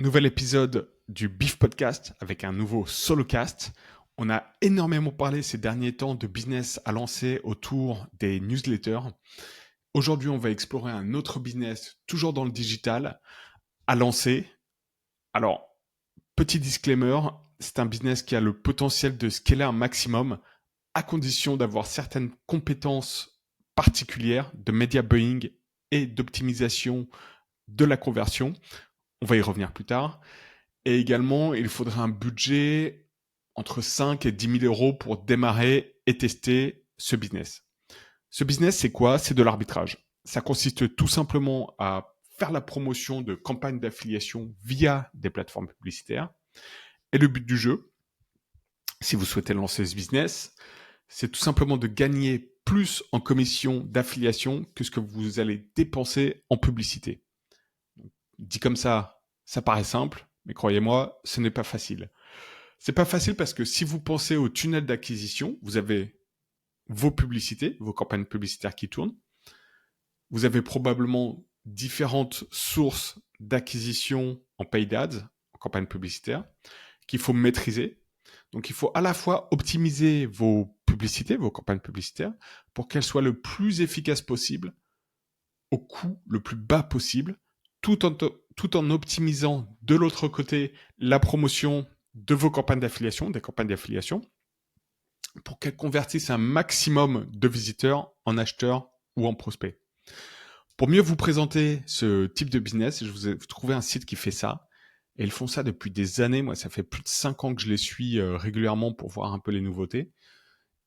Nouvel épisode du Beef Podcast avec un nouveau solocast. On a énormément parlé ces derniers temps de business à lancer autour des newsletters. Aujourd'hui, on va explorer un autre business, toujours dans le digital, à lancer. Alors, petit disclaimer, c'est un business qui a le potentiel de scaler un maximum à condition d'avoir certaines compétences particulières de media buying et d'optimisation de la conversion. On va y revenir plus tard. Et également, il faudrait un budget entre 5 et 10 000 euros pour démarrer et tester ce business. Ce business, c'est quoi? C'est de l'arbitrage. Ça consiste tout simplement à faire la promotion de campagnes d'affiliation via des plateformes publicitaires. Et le but du jeu, si vous souhaitez lancer ce business, c'est tout simplement de gagner plus en commission d'affiliation que ce que vous allez dépenser en publicité. Dit comme ça paraît simple, mais croyez-moi, ce n'est pas facile. C'est pas facile parce que si vous pensez au tunnel d'acquisition, vous avez vos publicités, vos campagnes publicitaires qui tournent. Vous avez probablement différentes sources d'acquisition en paid ads, en campagne publicitaire, qu'il faut maîtriser. Donc il faut à la fois optimiser vos publicités, vos campagnes publicitaires, pour qu'elles soient le plus efficaces possible, au coût le plus bas possible, tout en optimisant de l'autre côté la promotion de vos campagnes d'affiliation, des campagnes d'affiliation, pour qu'elles convertissent un maximum de visiteurs en acheteurs ou en prospects. Pour mieux vous présenter ce type de business, je vous ai trouvé un site qui fait ça. Et ils font ça depuis des années. Moi, ça fait plus de 5 ans que je les suis régulièrement pour voir un peu les nouveautés.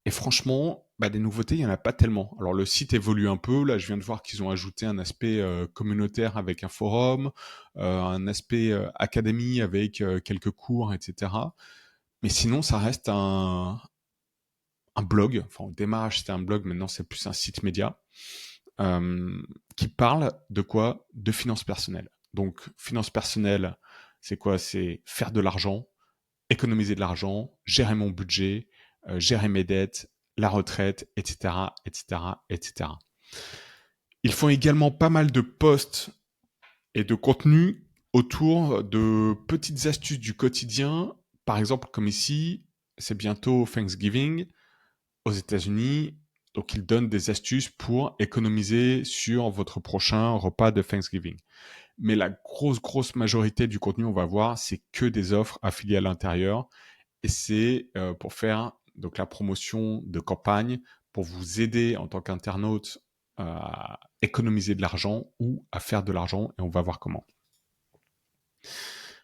Et franchement, des nouveautés, il n'y en a pas tellement. Alors le site évolue un peu. Là, je viens de voir qu'ils ont ajouté un aspect communautaire avec un forum, un aspect académie avec quelques cours, etc. Mais sinon, ça reste un blog. Enfin, au démarrage, c'était un blog. Maintenant, c'est plus un site média qui parle de quoi? De finances personnelles. Donc, finances personnelles, c'est quoi? C'est faire de l'argent, économiser de l'argent, gérer mon budget, gérer mes dettes, la retraite, etc., etc., etc. Ils font également pas mal de posts et de contenus autour de petites astuces du quotidien. Par exemple, comme ici, c'est bientôt Thanksgiving aux États-Unis. Donc, ils donnent des astuces pour économiser sur votre prochain repas de Thanksgiving. Mais la grosse majorité du contenu, on va voir, c'est que des offres affiliées à l'intérieur. Et c'est pour faire donc la promotion de campagne, pour vous aider en tant qu'internaute à économiser de l'argent ou à faire de l'argent. Et on va voir comment.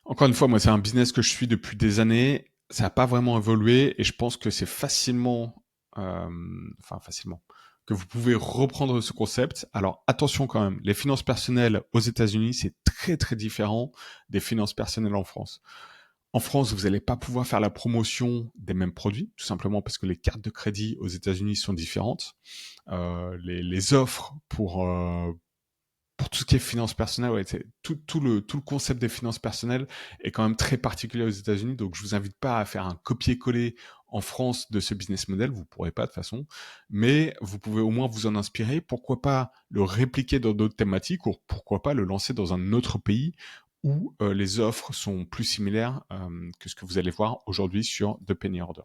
Encore une fois, moi, c'est un business que je suis depuis des années. Ça n'a pas vraiment évolué et je pense que c'est facilement, que vous pouvez reprendre ce concept. Alors attention quand même, les finances personnelles aux États-Unis, c'est très différent des finances personnelles en France. En France, vous n'allez pas pouvoir faire la promotion des mêmes produits, tout simplement parce que les cartes de crédit aux États-Unis sont différentes. Les offres pour tout ce qui est finances personnelles, ouais, tout le concept des finances personnelles est quand même très particulier aux États-Unis. Donc, je vous invite pas à faire un copier-coller en France de ce business model. Vous pourrez pas de toute façon, mais vous pouvez au moins vous en inspirer. Pourquoi pas le répliquer dans d'autres thématiques ou pourquoi pas le lancer dans un autre pays où les offres sont plus similaires que ce que vous allez voir aujourd'hui sur The Penny Order.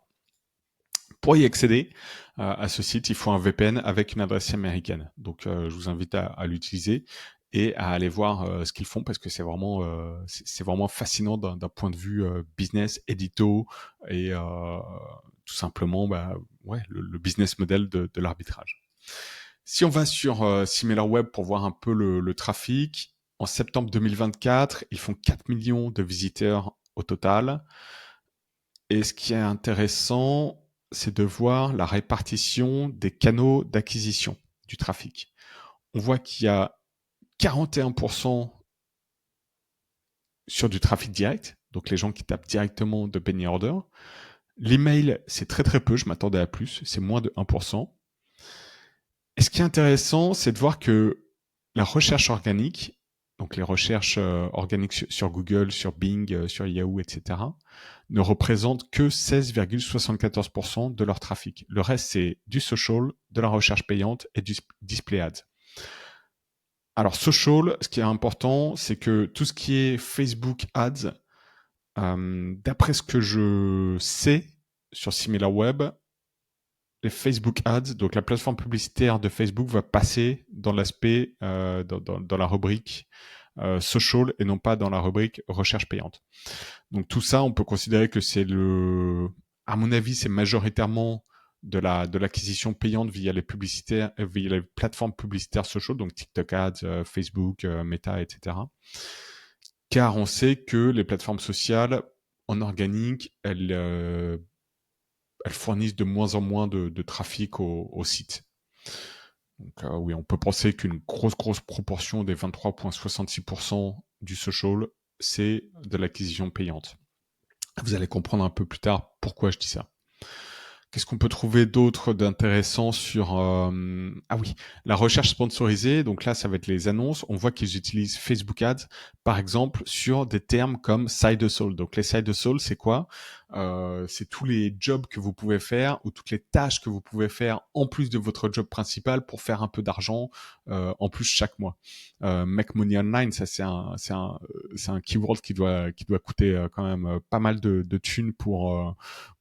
Pour y accéder à ce site, il faut un VPN avec une adresse américaine. Donc, je vous invite à l'utiliser et à aller voir ce qu'ils font parce que c'est vraiment fascinant d'un point de vue business, édito et tout simplement le business model de l'arbitrage. Si on va sur SimilarWeb pour voir un peu le trafic, en septembre 2024, ils font 4 millions de visiteurs au total. Et ce qui est intéressant, c'est de voir la répartition des canaux d'acquisition du trafic. On voit qu'il y a 41% sur du trafic direct, donc les gens qui tapent directement de Penny Order. L'email, c'est très peu, je m'attendais à plus, c'est moins de 1%. Et ce qui est intéressant, c'est de voir que la recherche organique, donc les recherches organiques sur Google, sur Bing, sur Yahoo, etc., ne représentent que 16,74% de leur trafic. Le reste, c'est du social, de la recherche payante et du display ads. Alors, social, ce qui est important, c'est que tout ce qui est Facebook Ads, d'après ce que je sais sur SimilarWeb, les Facebook Ads, donc la plateforme publicitaire de Facebook va passer dans l'aspect, dans la rubrique social et non pas dans la rubrique recherche payante. Donc tout ça, on peut considérer que à mon avis, c'est majoritairement de l'acquisition payante via les publicitaires, via les plateformes publicitaires social, donc TikTok Ads, Facebook, Meta, etc. Car on sait que les plateformes sociales en organique, elles fournissent de moins en moins de trafic au site. Donc oui, on peut penser qu'une grosse proportion des 23,66% du social, c'est de l'acquisition payante. Vous allez comprendre un peu plus tard pourquoi je dis ça. Qu'est-ce qu'on peut trouver d'autre d'intéressant sur ah oui, la recherche sponsorisée. Donc là, ça va être les annonces. On voit qu'ils utilisent Facebook Ads, par exemple, sur des termes comme side hustle. Donc les side hustle, c'est quoi? C'est tous les jobs que vous pouvez faire ou toutes les tâches que vous pouvez faire en plus de votre job principal pour faire un peu d'argent en plus chaque mois. Make money online, ça c'est un keyword qui doit coûter quand même pas mal de thunes pour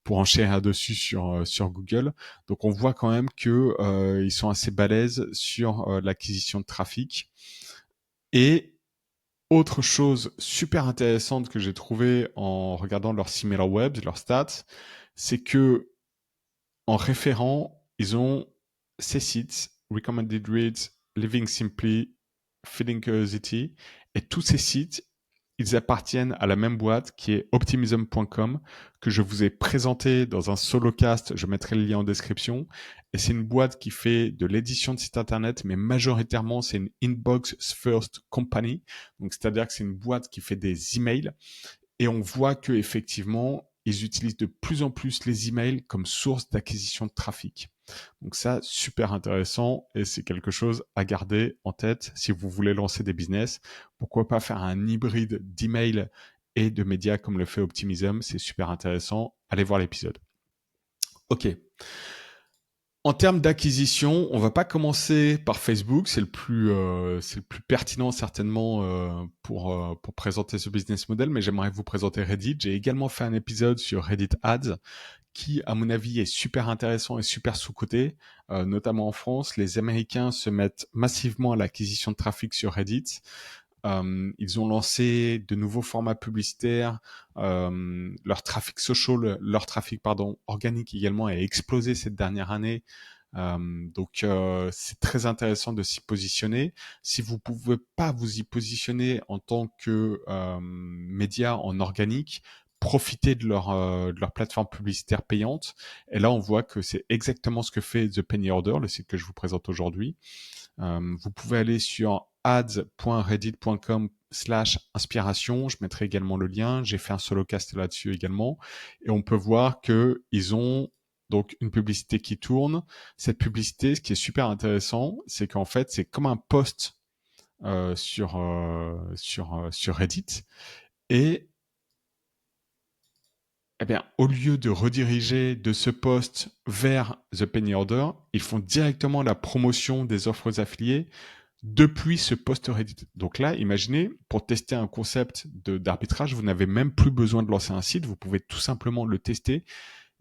enchérir dessus sur Google. Donc on voit quand même que ils sont assez balèzes sur l'acquisition de trafic. Et autre chose super intéressante que j'ai trouvé en regardant leurs SimilarWeb, leurs stats, c'est que en référent, ils ont ces sites, Recommended Reads, Living Simply, Feeding Curiosity, et tous ces sites, ils appartiennent à la même boîte qui est optimism.com, que je vous ai présenté dans un solocast, je mettrai le lien en description. Et c'est une boîte qui fait de l'édition de sites internet, mais majoritairement c'est une inbox first company. Donc c'est-à-dire que c'est une boîte qui fait des emails. Et on voit que effectivement, ils utilisent de plus en plus les emails comme source d'acquisition de trafic. Donc ça, super intéressant et c'est quelque chose à garder en tête si vous voulez lancer des business. Pourquoi pas faire un hybride d'email et de médias comme le fait Optimism, c'est super intéressant. Allez voir l'épisode. Ok. En termes d'acquisition, on va pas commencer par Facebook, c'est le plus pertinent certainement pour présenter ce business model, mais j'aimerais vous présenter Reddit. J'ai également fait un épisode sur Reddit Ads qui, à mon avis, est super intéressant et super sous-coté, notamment en France. Les Américains se mettent massivement à l'acquisition de trafic sur Reddit. Ils ont lancé de nouveaux formats publicitaires. Leur trafic social, leur trafic pardon organique également a explosé cette dernière année. Donc c'est très intéressant de s'y positionner. Si vous pouvez pas vous y positionner en tant que média en organique, profitez de leur plateforme publicitaire payante. Et là, on voit que c'est exactement ce que fait The Penny Order, le site que je vous présente aujourd'hui. Vous pouvez aller sur ads.reddit.com/inspiration. Je mettrai également le lien. J'ai fait un solocast là-dessus également. Et on peut voir que ils ont donc une publicité qui tourne. Cette publicité, ce qui est super intéressant, c'est qu'en fait, c'est comme un post sur Reddit. Et eh bien, au lieu de rediriger de ce post vers The Penny Order, ils font directement la promotion des offres affiliées depuis ce post Reddit. Donc là, imaginez, pour tester un concept d'arbitrage, vous n'avez même plus besoin de lancer un site, vous pouvez tout simplement le tester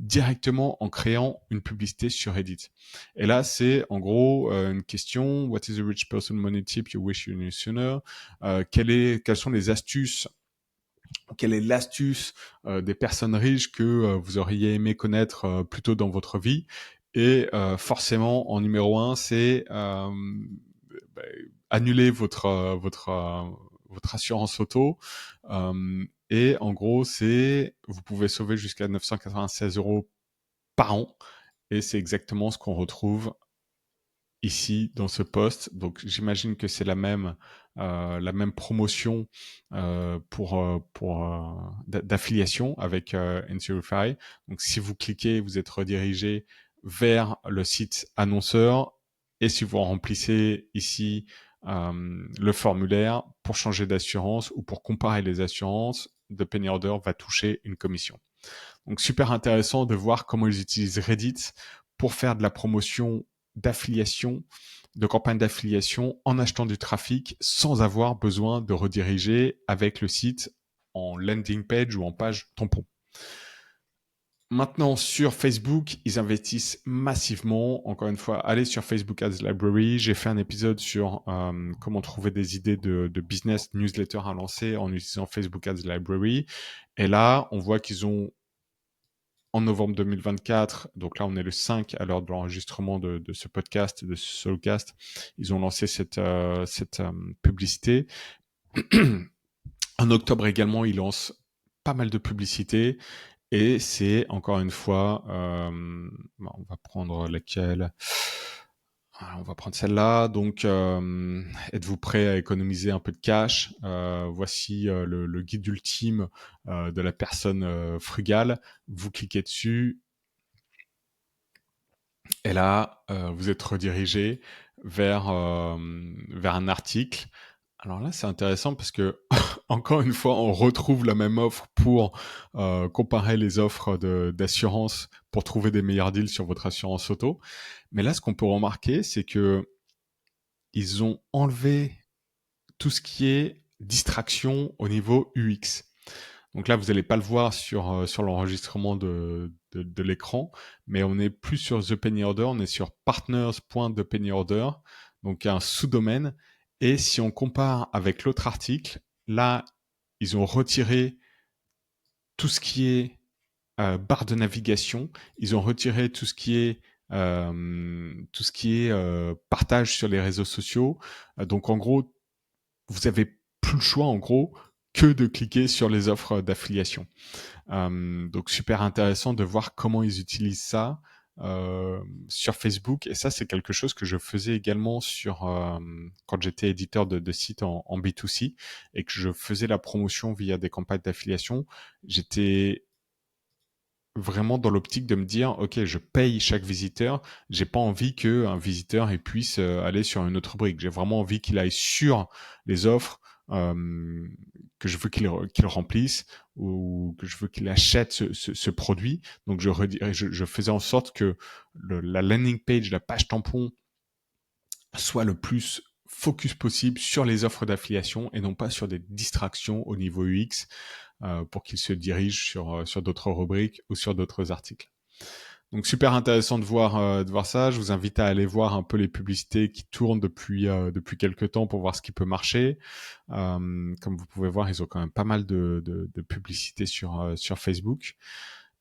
directement en créant une publicité sur Reddit. Et là, c'est en gros une question, what is the rich person money tip you wish you knew sooner? Quelles sont les astuces, quelle est l'astuce des personnes riches que vous auriez aimé connaître plus tôt dans votre vie? Et forcément, en numéro un, c'est bah, annuler votre assurance auto. Et en gros, vous pouvez sauver jusqu'à 996 euros par an. Et c'est exactement ce qu'on retrouve ici dans ce poste. Donc j'imagine que c'est la même promotion d'affiliation avec Insurify. Donc si vous cliquez, vous êtes redirigé vers le site annonceur et si vous remplissez ici le formulaire pour changer d'assurance ou pour comparer les assurances, The Penny Order va toucher une commission. Donc super intéressant de voir comment ils utilisent Reddit pour faire de la promotion d'affiliation de campagnes d'affiliation en achetant du trafic sans avoir besoin de rediriger avec le site en landing page ou en page tampon. Maintenant, sur Facebook, ils investissent massivement. Encore une fois, allez sur Facebook Ads Library. J'ai fait un épisode sur comment trouver des idées de business newsletter à lancer en utilisant Facebook Ads Library. Et là, on voit qu'ils ont, en novembre 2024, donc là on est le 5 à l'heure de l'enregistrement de ce podcast, de ce solocast, ils ont lancé cette publicité. En octobre également, ils lancent pas mal de publicités. Et c'est encore une fois, on va prendre laquelle? On va prendre celle-là. Donc, êtes-vous prêt à économiser un peu de cash? Voici le guide ultime de la personne frugale. Vous cliquez dessus et là, vous êtes redirigé vers un article. Alors là, c'est intéressant parce que, encore une fois, on retrouve la même offre pour comparer les offres d'assurance pour trouver des meilleurs deals sur votre assurance auto. Mais là, ce qu'on peut remarquer, c'est que ils ont enlevé tout ce qui est distraction au niveau UX. Donc là, vous n'allez pas le voir sur l'enregistrement de l'écran, mais on est plus sur The Penny Order, on est sur partners.thepennyorder, donc un sous-domaine. Et si on compare avec l'autre article, là, ils ont retiré tout ce qui est barre de navigation, ils ont retiré tout ce qui est partage sur les réseaux sociaux. Donc en gros, vous avez plus le choix en gros que de cliquer sur les offres d'affiliation. Donc super intéressant de voir comment ils utilisent ça sur Facebook. Et ça, c'est quelque chose que je faisais également quand j'étais éditeur de sites en B2C et que je faisais la promotion via des campagnes d'affiliation. J'étais vraiment dans l'optique de me dire, ok, je paye chaque visiteur. J'ai pas envie qu'un visiteur puisse aller sur une autre brique. J'ai vraiment envie qu'il aille sur les offres que je veux qu'il remplisse ou que je veux qu'il achète ce produit. Donc je faisais en sorte que la landing page, la page tampon, soit le plus focus possible sur les offres d'affiliation et non pas sur des distractions au niveau UX pour qu'il se dirige sur d'autres rubriques ou sur d'autres articles. Donc super intéressant de voir ça. Je vous invite à aller voir un peu les publicités qui tournent depuis quelques temps pour voir ce qui peut marcher. Comme vous pouvez voir, ils ont quand même pas mal de publicités sur Facebook.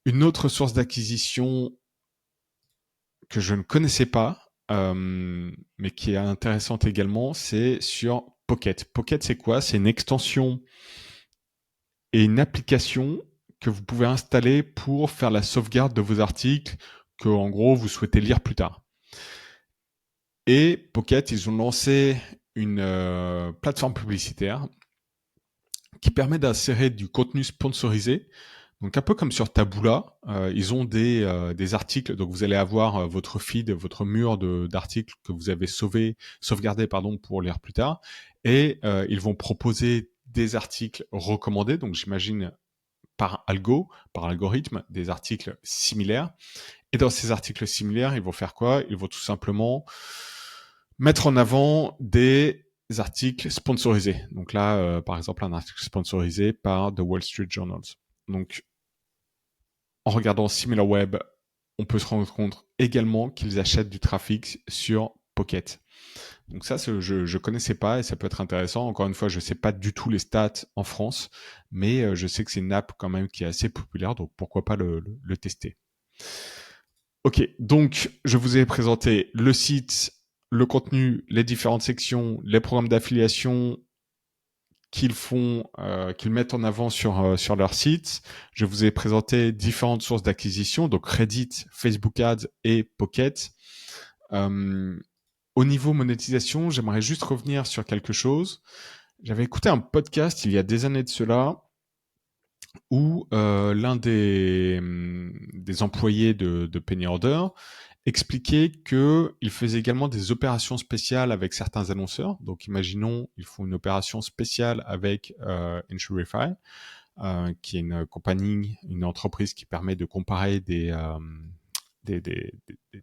Une autre source d'acquisition que je ne connaissais pas, mais qui est intéressante également, c'est sur Pocket. Pocket, c'est quoi? C'est une extension et une application que vous pouvez installer pour faire la sauvegarde de vos articles que, en gros, vous souhaitez lire plus tard. Et Pocket, ils ont lancé une plateforme publicitaire qui permet d'insérer du contenu sponsorisé. Donc un peu comme sur Taboola, ils ont des articles. Donc vous allez avoir votre feed, votre mur d'articles que vous avez sauvegardé pour lire plus tard, et ils vont proposer des articles recommandés. Donc j'imagine par algorithme, des articles similaires. Et dans ces articles similaires, ils vont faire quoi? Ils vont tout simplement mettre en avant des articles sponsorisés. Donc là, par exemple, un article sponsorisé par The Wall Street Journal. Donc, en regardant SimilarWeb, on peut se rendre compte également qu'ils achètent du trafic sur Pocket. Donc ça, je connaissais pas et ça peut être intéressant. Encore une fois, je sais pas du tout les stats en France, mais je sais que c'est une app quand même qui est assez populaire, donc pourquoi pas le tester. Ok, donc je vous ai présenté le site, le contenu, les différentes sections, les programmes d'affiliation qu'ils mettent en avant sur leur site. Je vous ai présenté différentes sources d'acquisition, donc Reddit, Facebook Ads et Pocket. Au niveau monétisation, j'aimerais juste revenir sur quelque chose. J'avais écouté un podcast il y a des années de cela où l'un des employés de Penny Order expliquait qu'il faisait également des opérations spéciales avec certains annonceurs. Donc imaginons, ils font une opération spéciale avec Insurify, qui est une compagnie, une entreprise qui permet de comparer des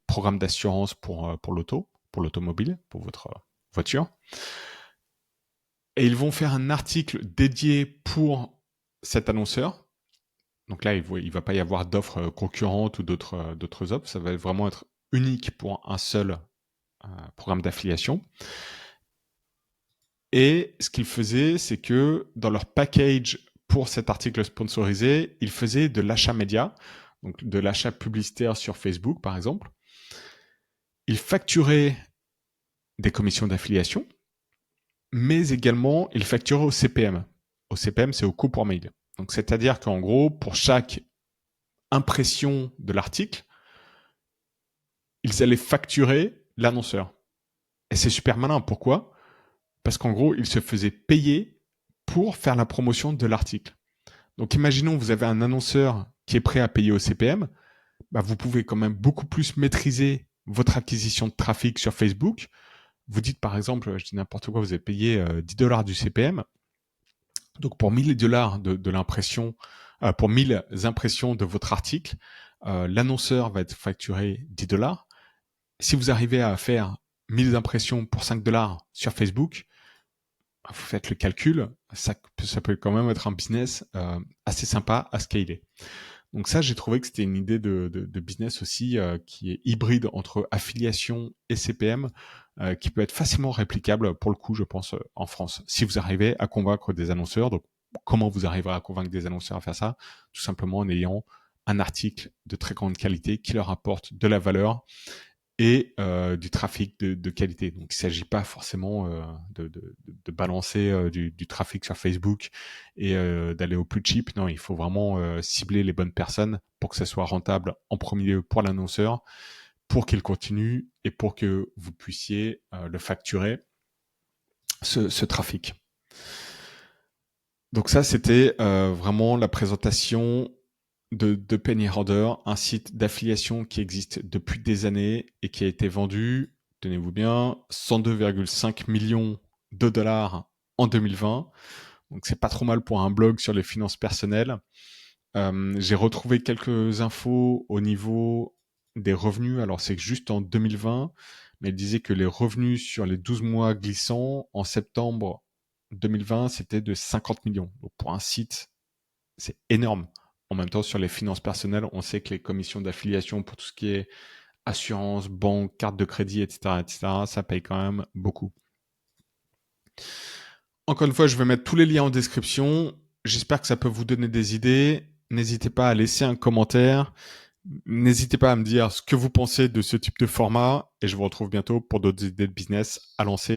programmes d'assurance pour l'auto, pour l'automobile, pour votre voiture. Et ils vont faire un article dédié pour cet annonceur. Donc là, il ne va pas y avoir d'offres concurrentes ou d'autres offres. Ça va vraiment être unique pour un seul programme d'affiliation. Et ce qu'ils faisaient, c'est que dans leur package pour cet article sponsorisé, ils faisaient de l'achat média, donc de l'achat publicitaire sur Facebook, par exemple. Ils facturaient des commissions d'affiliation, mais également, ils facturaient au CPM. Au CPM, c'est au coût pour mail. Donc, c'est-à-dire qu'en gros, pour chaque impression de l'article, ils allaient facturer l'annonceur. Et c'est super malin. Pourquoi ? Parce qu'en gros, ils se faisaient payer pour faire la promotion de l'article. Donc, imaginons vous avez un annonceur qui est prêt à payer au CPM, bah, vous pouvez quand même beaucoup plus maîtriser votre acquisition de trafic sur Facebook. Vous dites par exemple, je dis n'importe quoi, vous avez payé $10 du CPM. Donc pour $1000 de l'impression, pour 1000 impressions de votre article, l'annonceur va être facturé $10. Si vous arrivez à faire 1000 impressions pour $5 sur Facebook, vous faites le calcul, ça peut quand même être un business assez sympa à scaler. Donc ça, j'ai trouvé que c'était une idée de business aussi qui est hybride entre affiliation et CPM, qui peut être facilement réplicable pour le coup, je pense, en France. Si vous arrivez à convaincre des annonceurs, donc comment vous arriverez à convaincre des annonceurs à faire ça ? Tout simplement en ayant un article de très grande qualité qui leur apporte de la valeur et du trafic de qualité. Donc, il ne s'agit pas forcément de balancer du trafic sur Facebook et d'aller au plus cheap. Non, il faut vraiment cibler les bonnes personnes pour que ça soit rentable en premier lieu pour l'annonceur, pour qu'il continue et pour que vous puissiez le facturer, ce trafic. Donc ça, c'était vraiment la présentation de Penny Order, un site d'affiliation qui existe depuis des années et qui a été vendu, tenez-vous bien, 102,5 millions de dollars en 2020. Donc c'est pas trop mal pour un blog sur les finances personnelles. J'ai retrouvé quelques infos au niveau des revenus. Alors c'est juste en 2020, mais il disait que les revenus sur les 12 mois glissants en septembre 2020, c'était de 50 millions. Donc pour un site, c'est énorme. En même temps, sur les finances personnelles, on sait que les commissions d'affiliation pour tout ce qui est assurance, banque, carte de crédit, etc., ça paye quand même beaucoup. Encore une fois, je vais mettre tous les liens en description. J'espère que ça peut vous donner des idées. N'hésitez pas à laisser un commentaire. N'hésitez pas à me dire ce que vous pensez de ce type de format. Et je vous retrouve bientôt pour d'autres idées de business à lancer.